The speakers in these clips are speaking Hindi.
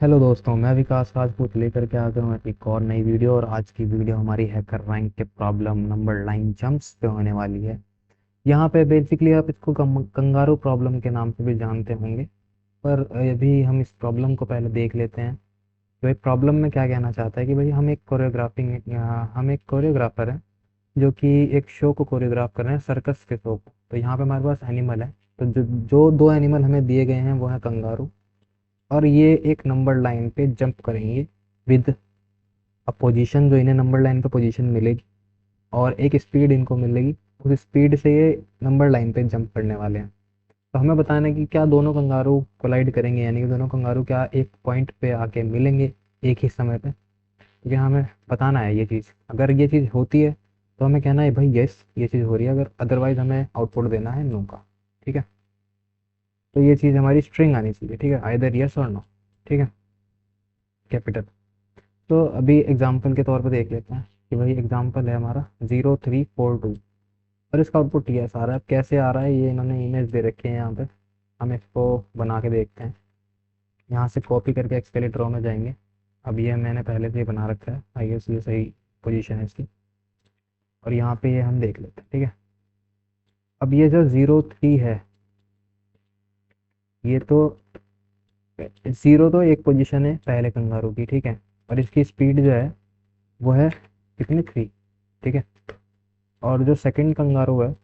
हेलो दोस्तों, मैं विकास राजपूत लेकर के आ गया हूँ एक और नई वीडियो। और आज की वीडियो हमारी हैकर रैंक के प्रॉब्लम नंबर लाइन जंप्स पे होने वाली है। यहाँ पे बेसिकली आप इसको कंगारू प्रॉब्लम के नाम से भी जानते होंगे। पर अभी हम इस प्रॉब्लम को पहले देख लेते हैं। तो एक प्रॉब्लम में क्या कहना चाहता है कि भाई हम एक कोरियोग्राफर हैं जो कि एक शो को कोरियोग्राफ कर रहे हैं, सर्कस के शो को। तो यहाँ पे हमारे पास एनिमल है। तो जो जो दो एनिमल हमें दिए गए हैं वो है कंगारू। और ये एक नंबर लाइन पे जंप करेंगे विद अ पोजीशन, जो इन्हें नंबर लाइन पे पोजीशन मिलेगी और एक स्पीड इनको मिलेगी। उस स्पीड से ये नंबर लाइन पे जंप करने वाले हैं। तो हमें बताना है कि क्या दोनों कंगारू कोलाइड करेंगे, यानी कि दोनों कंगारू क्या एक पॉइंट पे आके मिलेंगे एक ही समय पे। क्योंकि हमें बताना है ये चीज़। अगर ये चीज़ होती है तो हमें कहना है भाई यस ये चीज़ हो रही है, अगर अदरवाइज हमें आउटपुट देना है नो का। ठीक है। तो ये चीज़ हमारी स्ट्रिंग आनी चाहिए। ठीक है, आइदर यस और नो। ठीक है, कैपिटल। तो अभी एग्जाम्पल के तौर पे देख लेते हैं कि भाई एग्जाम्पल है हमारा 0342 और इसका आउटपुट यस आ रहा है। अब कैसे आ रहा है, ये इन्होंने इमेज दे रखी है यहाँ पे। हम इसको बना के देखते हैं। यहाँ से कॉपी करके एक्सकेलेट रो में जाएंगे। अब ये मैंने पहले से ही बना रखा है, आई गेस ये सही पोजीशन है इसकी। और यहाँ पे ये हम देख लेते हैं। ठीक है, अब ये जो 03 है, ये तो जीरो तो एक पोजीशन है पहले कंगारू की। ठीक है, और इसकी स्पीड जो है वो है कितनी, 3। ठीक है, और जो सेकंड कंगारू है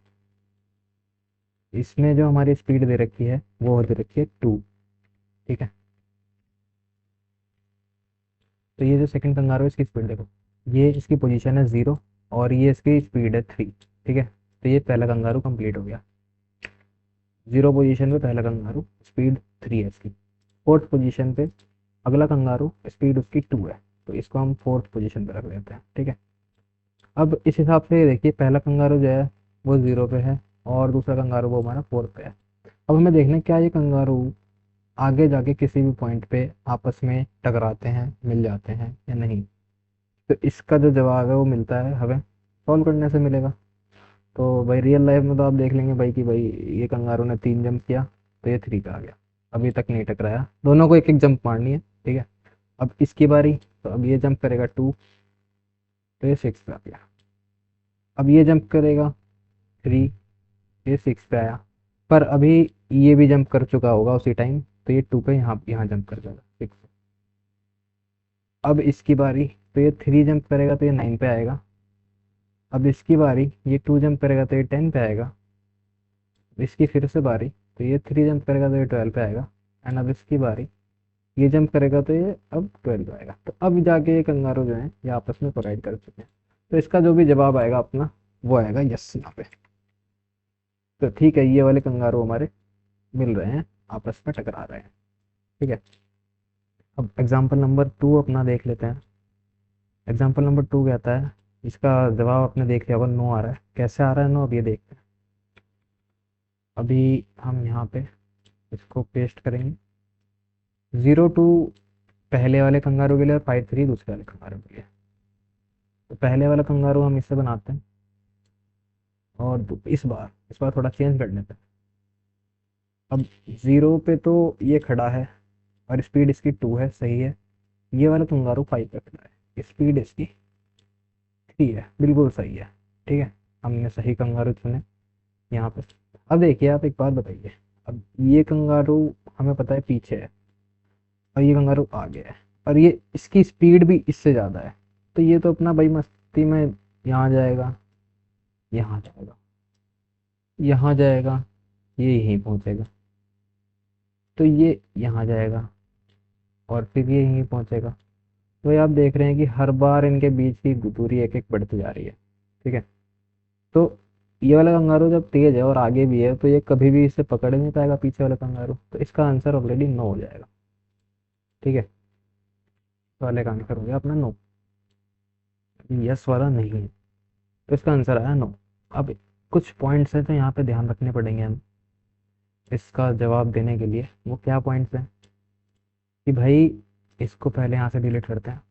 इसमें जो हमारी स्पीड दे रखी है वो दे रखी है 2। ठीक है, तो ये जो सेकंड कंगारू है इसकी स्पीड देखो, ये इसकी पोजीशन है 0 और ये इसकी स्पीड है 3। ठीक है, तो ये पहला कंगारू कंप्लीट हो गया। 0 पोजीशन पे पहला कंगारू, स्पीड 3 है इसकी। फोर्थ पोजीशन पे अगला कंगारू, स्पीड उसकी 2 है। तो इसको हम फोर्थ पोजीशन पे रख देते हैं। ठीक है, अब इस हिसाब से देखिए पहला कंगारू जो है वो 0 पे है और दूसरा कंगारू वो हमारा 4 पे है। अब हमें देखना है क्या ये कंगारू आगे जाके किसी भी पॉइंट पे आपस में टकराते हैं, मिल जाते हैं या नहीं। तो इसका जो जवाब है वो मिलता है हमें सॉल्व करने से मिलेगा। तो भाई रियल लाइफ में तो आप देख लेंगे भाई कि भाई ये कंगारू ने 3 जंप किया तो ये 3 पे आ गया। अभी तक नहीं टकराया, दोनों को एक एक जंप मारनी है। ठीक है, अब इसकी बारी। तो अब ये जंप करेगा 2 तो ये 6 पे आ गया। अब ये जंप करेगा 3, ये 6 पे आया। पर अभी ये भी जंप कर चुका होगा उसी टाइम, तो ये 2 पे यहाँ यहाँ जंप कर जाएगा 6। अब इसकी बारी। तो ये 3 जंप करेगा तो ये 9 पे आएगा। अब इसकी बारी, ये 2 जंप करेगा तो ये 10 पे आएगा। इसकी फिर से बारी, तो ये 3 जंप करेगा तो ये 12 पे आएगा। एंड अब इसकी बारी, ये जंप करेगा तो ये अब 12 पे आएगा। तो अब जाके ये कंगारू जो है ये आपस में कोलाइड कर चुके हैं। तो इसका जो भी जवाब आएगा अपना वो आएगा यस यहाँ पे। तो ठीक है, ये वाले कंगारू हमारे मिल रहे हैं, आपस में टकरा रहे हैं। ठीक है, अब एग्जाम्पल नंबर 2 अपना देख लेते हैं। एग्जाम्पल नंबर 2 कहता है, इसका जवाब आपने देख लिया होगा, नो आ रहा है। कैसे आ रहा है नो, अब ये देखते हैं। अभी हम यहाँ पे इसको पेस्ट करेंगे। 02 पहले वाले कंगारू के लिए और 53 दूसरे वाले कंगारू के लिए। तो पहले वाला कंगारू हम इससे बनाते हैं और इस बार थोड़ा चेंज कर लेते हैं। अब 0 पे तो ये खड़ा है और स्पीड इसकी 2 है, सही है। ये वाला कंगारू 5 पे खड़ा है, स्पीड इसकी 3 है, बिल्कुल सही है। ठीक है, हमने सही कंगारू चुने यहाँ पे। अब देखिए आप एक बात बताइए, अब ये कंगारू हमें पता है पीछे है और ये कंगारू आगे है, और ये इसकी स्पीड भी इससे ज़्यादा है। तो ये तो अपना भाई मस्ती में यहाँ जाएगा, यहाँ जाएगा, यहाँ जाएगा, ये यहीं पहुँचेगा। तो ये यहाँ जाएगा और फिर ये यहीं पहुँचेगा। तो ये आप देख रहे हैं कि हर बार इनके बीच की दूरी एक एक बढ़ती जा रही है। ठीक है, तो ये वाला कंगारू जब तेज है और आगे भी है तो ये कभी भी इसे पकड़ नहीं पाएगा पीछे वाला कंगारू। तो इसका आंसर ऑलरेडी नो हो जाएगा। ठीक है, तो वाले का आंसर हो गया अपना नो, यस वाला नहीं है। तो इसका आंसर आया नो। अब कुछ पॉइंट्स हैं तो यहाँ पे ध्यान रखने पड़ेंगे हम इसका जवाब देने के लिए। वो क्या पॉइंट्स हैं कि भाई इसको पहले यहाँ से डिलीट करते हैं।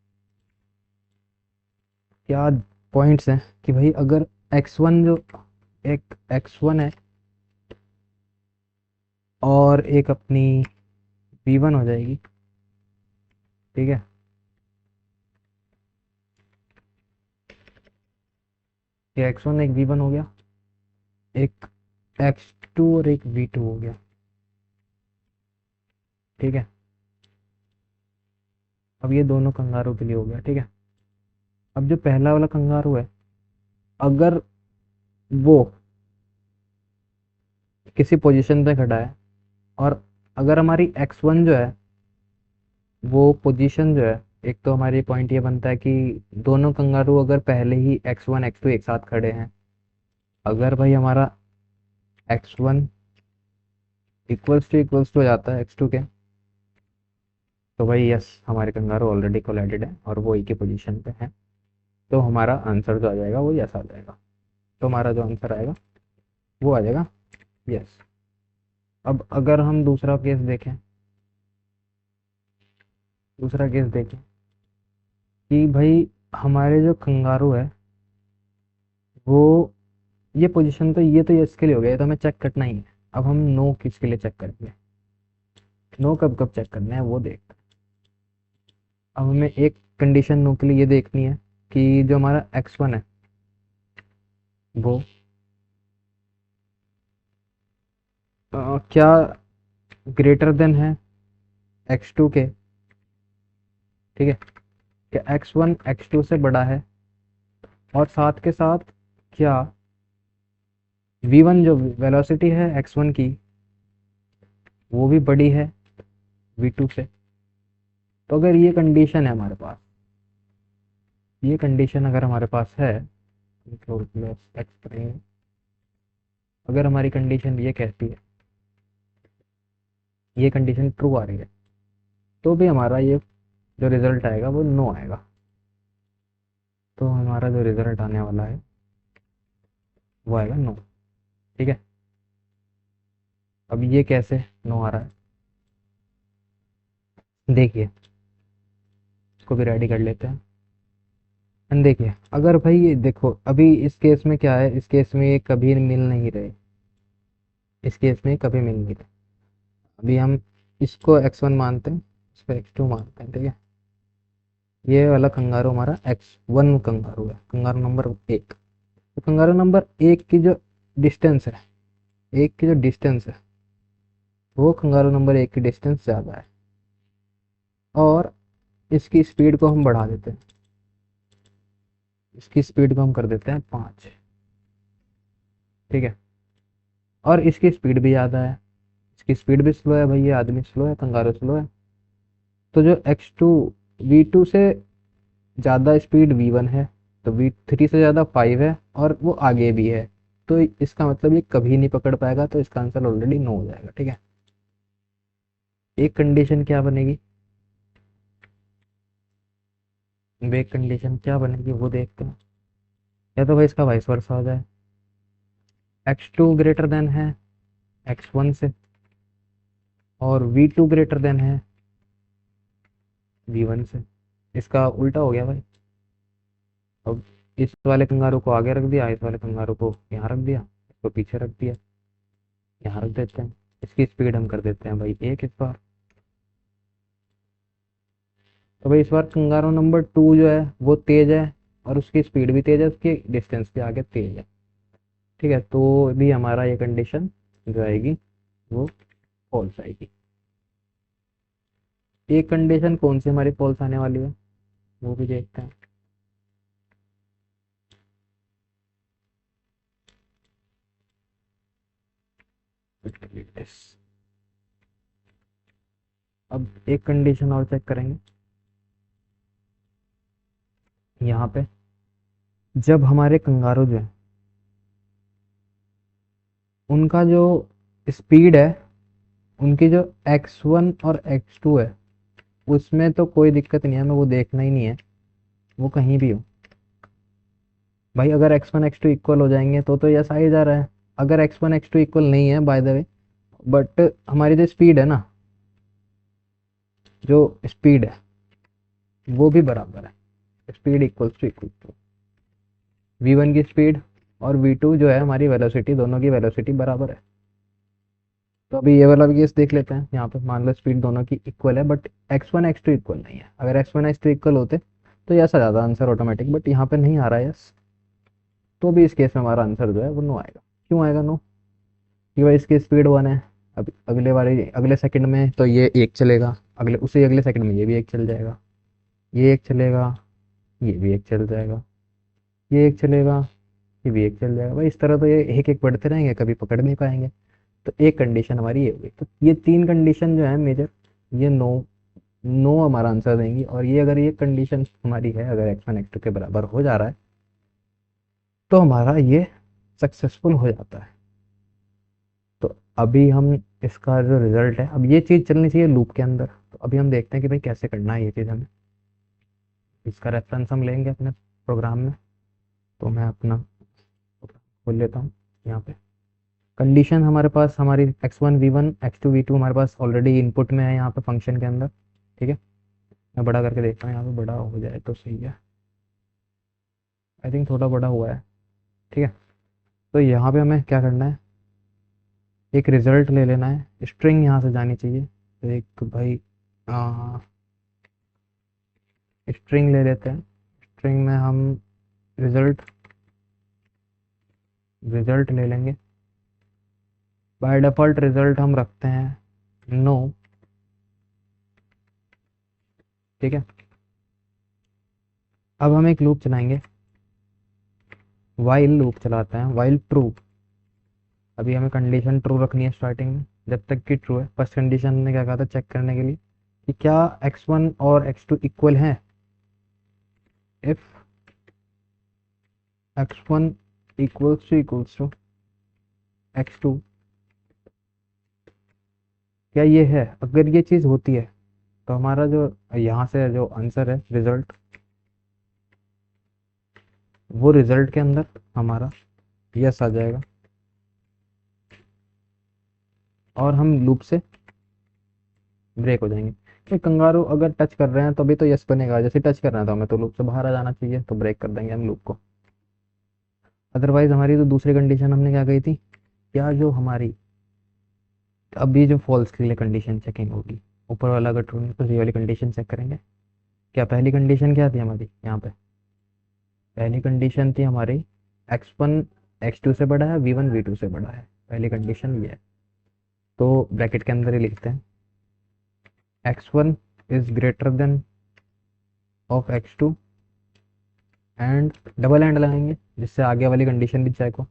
क्या पॉइंट्स हैं कि भाई अगर x1 जो एक x1 है और एक अपनी v1 हो जाएगी, ठीक है, ये x1 एक v1 हो गया, एक x2 और एक v2 हो गया। ठीक है, अब ये दोनों कंगारू के लिए हो गया। ठीक है, अब जो पहला वाला कंगारू है, अगर वो किसी पोजीशन पे खड़ा है और अगर हमारी x1 जो है वो पोजीशन जो है, एक तो हमारी पॉइंट ये बनता है कि दोनों कंगारू अगर पहले ही x1 x2 एक साथ खड़े हैं, अगर भाई हमारा x1 इक्वल्स टू हो जाता है x2 के, तो भाई यस, हमारे कंगारू ऑलरेडी कोलाइडेड है और वो एक ही पोजीशन पे है। तो हमारा आंसर जो आ जाएगा वो यस आ जाएगा। तो हमारा जो आंसर आएगा वो आ जाएगा यस। अब अगर हम दूसरा केस देखें कि भाई हमारे जो कंगारू है वो, ये पोजीशन तो ये तो यस के लिए हो गया, ये तो हमें चेक करना ही है। अब हम नो किसके लिए चेक करेंगे, नो कब कब चेक करना है वो देखते हैं। अब हमें एक कंडीशन नो के लिए ये देखनी है कि जो हमारा x1 है वो क्या ग्रेटर देन है x2 के। ठीक है, क्या x1 x2 से बड़ा है, और साथ के साथ क्या v1 जो वेलोसिटी है x1 की वो भी बड़ी है v2 से। तो अगर ये कंडीशन है हमारे पास, ये कंडीशन अगर हमारे पास है, अगर हमारी कंडीशन ये कहती है, ये कंडीशन ट्रू आ रही है, तो भी हमारा ये जो रिजल्ट आएगा वो नो आएगा। तो हमारा जो रिजल्ट आने वाला है वो आएगा नो। ठीक है, अब ये कैसे नो आ रहा है देखिए, इसको भी रेडी कर लेते हैं। एंड देखिए, अगर भाई ये देखो, अभी इस केस में क्या है, इस केस में ये कभी मिल नहीं रहे, इस केस में कभी मिल नहीं रहे। अभी हम इसको x1 मानते हैं, इसको x2 मानते हैं। ठीक है, ये वाला कंगारू हमारा x1 कंगारू है, कंगारू नंबर 1। तो कंगारू नंबर 1 की जो डिस्टेंस है, एक की जो डिस्टेंस है वो कंगारू नंबर 1 की डिस्टेंस ज़्यादा है, और इसकी स्पीड को हम बढ़ा देते हैं, इसकी स्पीड को हम कर देते हैं 5। ठीक है, और इसकी स्पीड भी ज़्यादा है, इसकी स्पीड भी स्लो है, भाई ये आदमी स्लो है, कंगारू स्लो है। तो जो x2 v2 से ज़्यादा स्पीड v1 है, तो v3 से ज़्यादा 5 है, और वो आगे भी है। तो इसका मतलब ये कभी नहीं पकड़ पाएगा, तो इसका आंसर ऑलरेडी नो हो जाएगा। ठीक है, एक कंडीशन क्या बनेगी, एक कंडीशन क्या बनेगी वो देखते हैं। या तो भाई इसका वाइस वर्सा हो जाए, x2 ग्रेटर देन है x1 से, और v2 ग्रेटर देन है v1 से। इसका उल्टा हो गया भाई। अब इस वाले कंगारू को आगे रख दिया, इस वाले कंगारू को यहाँ रख दिया, इसको पीछे रख दिया, यहाँ रख देते हैं। इसकी स्पीड हम कर देते हैं भाई 1 इस बार। तो भाई इस बार कंगारू नंबर 2 जो है वो तेज है, और उसकी स्पीड भी तेज है, उसकी डिस्टेंस भी आगे तेज है। ठीक है, तो भी हमारा ये कंडीशन जो आएगी वो फॉल्स आएगी। एक कंडीशन कौन सी हमारी फॉल्स आने वाली है वो भी देखते हैं। अब एक कंडीशन और चेक करेंगे यहाँ पे, जब हमारे कंगारू जो है उनका जो स्पीड है, उनकी जो x1 और x2 है उसमें तो कोई दिक्कत नहीं है, हमें वो देखना ही नहीं है, वो कहीं भी हो। भाई अगर x1 x2 इक्वल हो जाएंगे तो यस आ ही जा रहा है। अगर x1 x2 इक्वल नहीं है बाय द वे, बट हमारी जो स्पीड है ना, जो स्पीड है वो भी बराबर है, speed equals to equal to v1 की स्पीड और v2 जो है हमारी वेलोसिटी, दोनों की वेलोसिटी बराबर है। तो अभी ये वाला भी केस देख लेते हैं। यहाँ पे मान लो स्पीड दोनों की इक्वल है, बट x1 x2 इक्वल नहीं है। अगर x1 x2 इक्वल होते तो यस आ जाता आंसर ऑटोमेटिक, बट यहाँ पे नहीं आ रहा है यस। तो भी इस केस में हमारा आंसर जो है वो नो आएगा। क्यों आएगा नो? कि भाई इसकी स्पीड 1 है। अब अगले वाले अगले सेकंड में तो ये एक चलेगा, अगले उसी अगले सेकंड में ये भी एक चल जाएगा, ये एक चलेगा, ये भी एक चल जाएगा, ये एक चलेगा, ये भी एक चल जाएगा। भाई इस तरह तो ये एक एक बढ़ते रहेंगे, कभी पकड़ नहीं पाएंगे। तो एक कंडीशन हमारी ये हुई। तो ये तीन कंडीशन जो है मेजर, ये नो नो हमारा आंसर देंगी। और ये अगर ये कंडीशन हमारी है, अगर x1 x2 के बराबर हो जा रहा है तो हमारा ये सक्सेसफुल हो जाता है। तो अभी हम इसका जो रिजल्ट है, अब ये चीज़ चलनी चाहिए लूप के अंदर। तो अभी हम देखते हैं कि भाई कैसे करना है ये चीज़ हमें। इसका रेफरेंस हम लेंगे अपने प्रोग्राम में। तो मैं अपना खोल लेता हूँ यहाँ पे। कंडीशन हमारे पास हमारी x1 v1 x2 v2 हमारे पास ऑलरेडी इनपुट में है यहाँ पे फंक्शन के अंदर। ठीक है, मैं बड़ा करके देखता हूँ, यहाँ पे बड़ा हो जाए तो सही है। आई थिंक थोड़ा बड़ा हुआ है। ठीक है, तो यहाँ पे हमें क्या करना है, एक रिजल्ट ले लेना है। स्ट्रिंग यहाँ से जानी चाहिए। तो एक भाई स्ट्रिंग ले लेते हैं। स्ट्रिंग में हम रिजल्ट रिजल्ट ले लेंगे। बाय डिफ़ॉल्ट रिजल्ट हम रखते हैं नो। ठीक है, अब हम एक लूप चलाएंगे, वाइल लूप चलाते हैं, वाइल ट्रू। अभी हमें कंडीशन ट्रू रखनी है स्टार्टिंग में, जब तक कि ट्रू है। फर्स्ट कंडीशन ने क्या कहा था चेक करने के लिए कि क्या x1 और x2 इक्वल हैं। If x1 equals to x2, क्या ये है? अगर ये चीज़ होती है तो हमारा जो यहाँ से जो आंसर है रिजल्ट, वो रिजल्ट के अंदर हमारा यस आ जाएगा और हम लूप से ब्रेक हो जाएंगे। ये कंगारू अगर टच कर रहे हैं तो अभी तो यस बनेगा, जैसे टच कर रहे हैं तो हमें तो लूप से बाहर आ जाना चाहिए, तो ब्रेक कर देंगे हम लूप को। अदरवाइज हमारी तो दूसरी कंडीशन हमने क्या कही थी, क्या जो हमारी अब ये जो फॉल्स के लिए कंडीशन चेकिंग होगी, ऊपर वाला अगर ट्रू है तो ये वाली कंडीशन चेक करेंगे। क्या पहली कंडीशन क्या थी हमारी यहाँ पे? पहली कंडीशन थी हमारी x1 x2 से बड़ा है, v1 v2 से बड़ा है। पहली कंडीशन ये है। तो ब्रैकेट के अंदर ही लिखते हैं x1 is greater than of x2 and double and लगाएंगे जिससे आगे वाली कंडीशन भी चेक हो।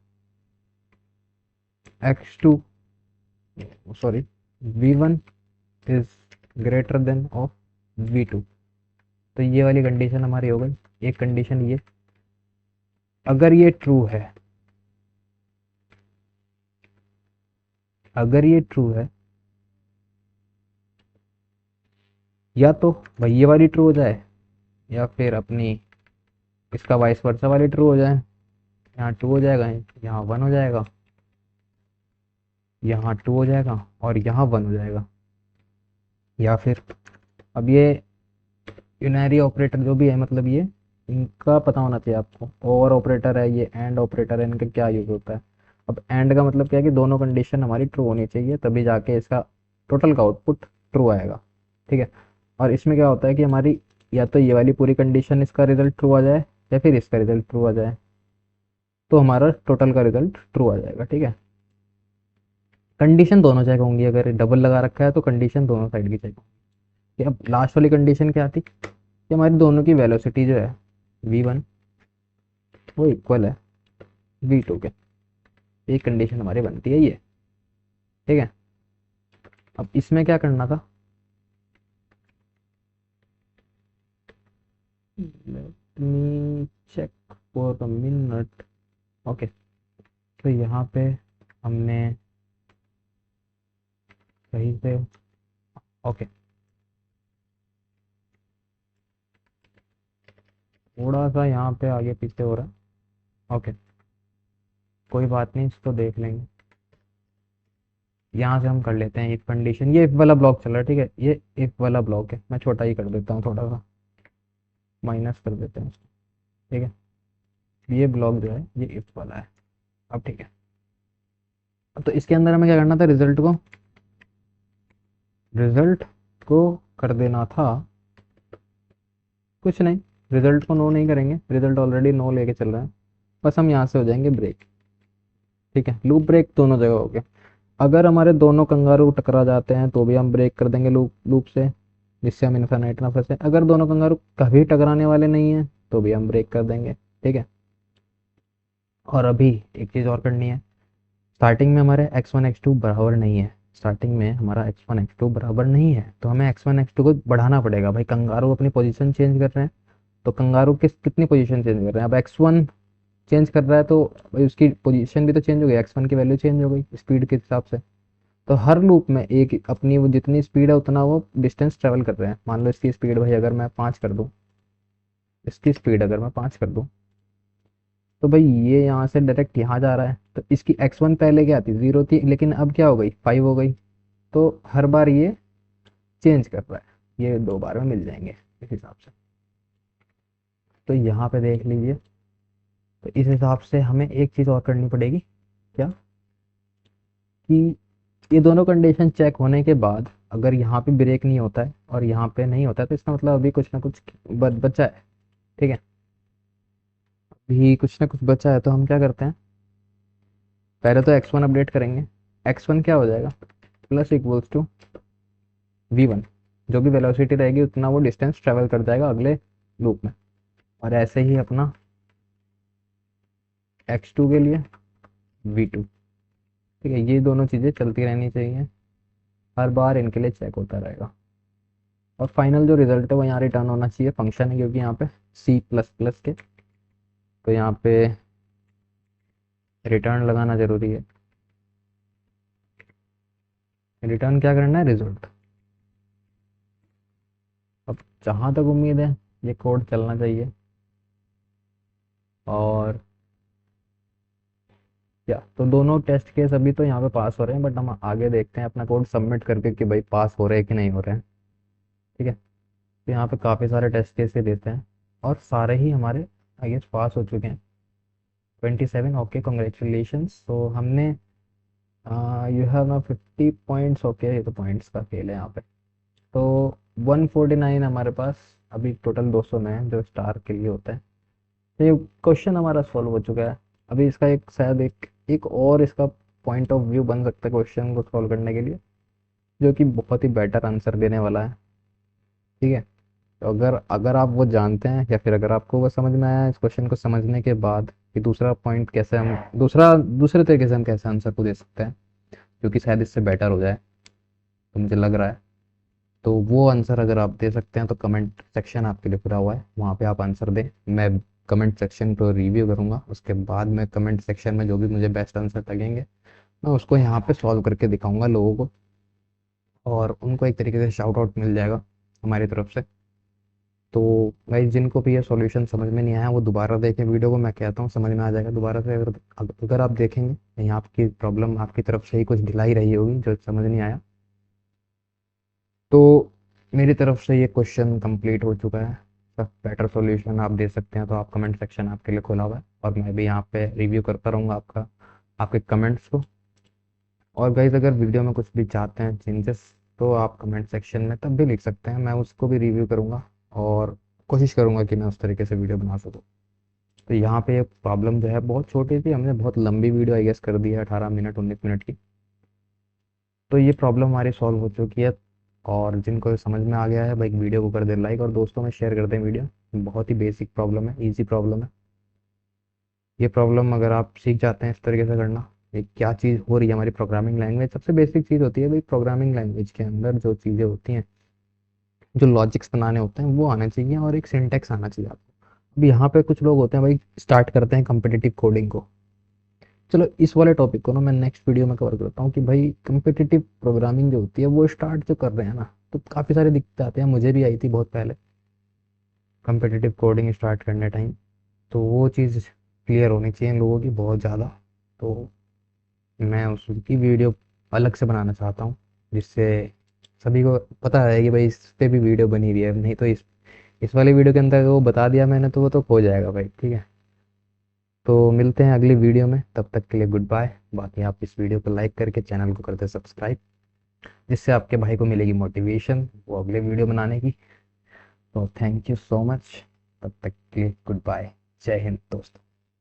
x2 sorry v1 is greater than of v2। तो ये वाली कंडीशन हमारी हो गई। एक कंडीशन ये, अगर ये ट्रू है, अगर ये ट्रू है, या तो भाई ये वाली ट्रू हो जाए या फिर अपनी इसका वाइस वर्सा वाली ट्रू हो जाए। यहाँ टू हो जाएगा, यहाँ वन हो जाएगा, यहाँ टू हो जाएगा और यहाँ वन हो जाएगा। या फिर अब ये यूनरी ऑपरेटर जो भी है, मतलब ये इनका पता होना चाहिए आपको। और ऑपरेटर है, ये एंड ऑपरेटर है, इनका क्या यूज होता है। अब एंड का मतलब क्या है कि दोनों कंडीशन हमारी ट्रू होनी चाहिए, तभी जाके इसका टोटल का आउटपुट ट्रू आएगा। ठीक है, और इसमें क्या होता है कि हमारी या तो ये वाली पूरी कंडीशन इसका रिजल्ट ट्रू आ जाए या फिर इसका रिजल्ट ट्रू आ जाए, तो हमारा टोटल का रिजल्ट ट्रू आ जाएगा। ठीक है, कंडीशन दोनों चेक होंगी। अगर डबल लगा रखा है तो कंडीशन दोनों साइड की चेक होंगी। अब लास्ट वाली कंडीशन क्या थी कि हमारी दोनों की वेलोसिटी जो है v1 वो इक्वल है v2 के। एक कंडीशन हमारी बनती है ये। ठीक है, अब इसमें क्या करना था, let me check for a minute. Okay, तो यहाँ पे हमने सही से ओके, थोड़ा सा यहाँ पे आगे पीछे हो रहा है। ओके, कोई बात नहीं, इसको देख लेंगे। यहाँ से हम कर लेते हैं इफ कंडीशन। ये इफ वाला ब्लॉक चल रहा है, ठीक है, ये इफ वाला ब्लॉक है। मैं छोटा ही कर देता हूँ, थोड़ा सा माइनस कर देते हैं इसको। ठीक है, ये ब्लॉक जो है ये इफ वाला है। अब ठीक है, अब तो इसके अंदर हमें क्या करना था, रिजल्ट को रिजल्ट को कर देना था कुछ नहीं, रिजल्ट को नो नहीं करेंगे, रिजल्ट ऑलरेडी नो लेके चल रहा है, बस हम यहाँ से हो जाएंगे ब्रेक। ठीक है, लूप ब्रेक दोनों जगह हो गया। अगर हमारे दोनों कंगारू टकरा जाते हैं तो भी हम ब्रेक कर देंगे लूप लूप से, जिससे हम इन्फिनाइट ना फंसे। अगर दोनों कंगारू कभी टकराने वाले नहीं हैं तो भी हम ब्रेक कर देंगे। ठीक है, और अभी एक चीज़ और करनी है। स्टार्टिंग में हमारे x1 x2 बराबर नहीं है, स्टार्टिंग में हमारा x1 x2 बराबर नहीं है, तो हमें x1 x2 को बढ़ाना पड़ेगा। भाई कंगारू अपनी पोजीशन चेंज कर रहे हैं, तो कंगारू कितनी पोजीशन चेंज कर रहे हैं? अब x1 चेंज कर रहा है तो भाई उसकी पोजीशन भी तो चेंज हो गई, x1 की वैल्यू चेंज हो गई स्पीड के हिसाब से। तो हर लूप में एक अपनी वो जितनी स्पीड है उतना वो डिस्टेंस ट्रेवल कर रहे हैं। मान लो इसकी स्पीड भाई अगर मैं 5 कर दूँ, इसकी स्पीड अगर मैं 5 कर दूँ, तो भाई ये यहाँ से डायरेक्ट यहाँ जा रहा है, तो इसकी x1 पहले क्या थी, 0 थी, लेकिन अब क्या हो गई, 5 हो गई। तो हर बार ये चेंज कर रहा है, ये 2 बार में मिल जाएंगे इस हिसाब से। तो यहाँ पे देख लीजिए, तो इस हिसाब से हमें एक चीज़ और करनी पड़ेगी, क्या, कि ये दोनों कंडीशन चेक होने के बाद अगर यहाँ पे ब्रेक नहीं होता है और यहाँ पे नहीं होता है, तो इसका मतलब अभी कुछ ना कुछ बचा है। ठीक है, अभी कुछ ना कुछ बचा है, तो हम क्या करते हैं, पहले तो x1 अपडेट करेंगे। x1 क्या हो जाएगा, प्लस इक्वल्स टू v1, जो भी वेलोसिटी रहेगी उतना वो डिस्टेंस ट्रेवल कर जाएगा अगले लूप में। और ऐसे ही अपना x2 के लिए v2। ठीक है, ये दोनों चीज़ें चलती रहनी चाहिए, हर बार इनके लिए चेक होता रहेगा। और फाइनल जो रिजल्ट है वो यहाँ रिटर्न होना चाहिए, फंक्शन है क्योंकि यहाँ पे सी प्लस प्लस के, तो यहाँ पे रिटर्न लगाना ज़रूरी है। रिटर्न क्या करना है, रिजल्ट। अब जहाँ तक उम्मीद है ये कोड चलना चाहिए। और क्या, तो दोनों टेस्ट केस अभी तो यहाँ पे पास हो रहे हैं, बट हम आगे देखते हैं अपना कोड सबमिट करके कि भाई पास हो रहे हैं कि नहीं हो रहे हैं। ठीक है, तो यहाँ पे काफ़ी सारे टेस्ट केस के देते हैं और सारे ही हमारे आई गेस पास हो चुके हैं। 27, ओके कॉन्ग्रेचुलेशंस। तो हमने यू हैव ना 50 पॉइंट्स, ओके ये तो पॉइंट्स का खेल है यहाँ पे। तो 149 हमारे पास अभी टोटल 200 में है जो स्टार के लिए होता है। तो ये क्वेश्चन हमारा सॉल्व हो चुका है। अभी इसका एक शायद एक और इसका पॉइंट ऑफ व्यू बन सकता है क्वेश्चन को सॉल्व करने के लिए, जो कि बहुत ही बेटर आंसर देने वाला है। ठीक है, तो अगर अगर आप वो जानते हैं या फिर अगर आपको वो समझ में आया है इस क्वेश्चन को समझने के बाद कि दूसरा पॉइंट कैसे हम दूसरे तरीके से हम कैसे आंसर को दे सकते हैं जो कि शायद इससे बेटर हो जाए, तो मुझे लग रहा है, तो वो आंसर अगर आप दे सकते हैं तो कमेंट सेक्शन आपके लिए खुला हुआ है, वहाँ पे आप आंसर दें। मैं कमेंट सेक्शन को रिव्यू करूँगा, उसके बाद मैं कमेंट सेक्शन में जो भी मुझे बेस्ट आंसर लगेंगे मैं उसको यहाँ पे सॉल्व करके दिखाऊंगा लोगों को, और उनको एक तरीके से शाउट आउट मिल जाएगा हमारी तरफ से। तो भाई जिनको भी ये सॉल्यूशन समझ में नहीं आया वो दोबारा देखें वीडियो को, मैं कहता हूँ समझ में आ जाएगा दोबारा से। अगर अगर आप देखेंगे कहीं आपकी प्रॉब्लम आपकी तरफ से ही कुछ ढिलाई रही होगी जो समझ नहीं आया, तो मेरी तरफ से ये क्वेश्चन कंप्लीट हो चुका है। सब बेटर सॉल्यूशन आप दे सकते हैं तो आप कमेंट सेक्शन आपके लिए खुला हुआ है, और मैं भी यहाँ पे रिव्यू करता रहूँगा आपके कमेंट्स को। और गाइज अगर वीडियो में कुछ भी चाहते हैं चेंजेस तो आप कमेंट सेक्शन में तब भी लिख सकते हैं, मैं उसको भी रिव्यू करूँगा और कोशिश करूँगा कि मैं उस तरीके से वीडियो बना सकूँ। तो यहाँ पे प्रॉब्लम जो है बहुत छोटी थी, हमने बहुत लंबी वीडियो आई गेस कर दी है, 18 मिनट 19 मिनट की। तो ये प्रॉब्लम हमारी सॉल्व हो चुकी है, और जिनको समझ में आ गया है भाई वीडियो को कर दे लाइक और दोस्तों में शेयर कर दें वीडियो। बहुत ही बेसिक प्रॉब्लम है, इजी प्रॉब्लम है ये प्रॉब्लम। अगर आप सीख जाते हैं इस तरीके से करना, ये क्या चीज़ हो रही है हमारी प्रोग्रामिंग लैंग्वेज, सबसे बेसिक चीज़ होती है भाई प्रोग्रामिंग लैंग्वेज के अंदर जो चीज़ें होती हैं, जो लॉजिक्स बनाने होते हैं वो आने चाहिए और एक सिंटेक्स आना चाहिए आपको। अब यहाँ पे कुछ लोग होते हैं भाई स्टार्ट करते हैं कम्पिटिटिव कोडिंग को। चलो इस वाले टॉपिक को ना मैं नेक्स्ट वीडियो में कवर करता हूँ कि भाई कम्पिटिटिव प्रोग्रामिंग जो होती है वो स्टार्ट जो कर रहे हैं ना, तो काफ़ी सारे दिक्कतें आते हैं, मुझे भी आई थी बहुत पहले कम्पिटिटिव कोडिंग स्टार्ट करने टाइम। तो वो चीज़ क्लियर होनी चाहिए लोगों की बहुत ज़्यादा। तो मैं उसकी वीडियो अलग से बनाना चाहता हूँ जिससे सभी को पता है कि भाई इस पे भी वीडियो बनी हुई है, नहीं तो इस वाले वीडियो के अंदर वो बता दिया मैंने तो वो तो हो जाएगा भाई। ठीक है, तो मिलते हैं अगली वीडियो में, तब तक के लिए गुड बाय। बाकी आप इस वीडियो को लाइक करके चैनल को कर दे सब्सक्राइब। जिससे आपके भाई को मिलेगी मोटिवेशन वो अगले वीडियो बनाने की। तो थैंक यू सो मच, तब तक के लिए गुड बाय, जय हिंद दोस्तों।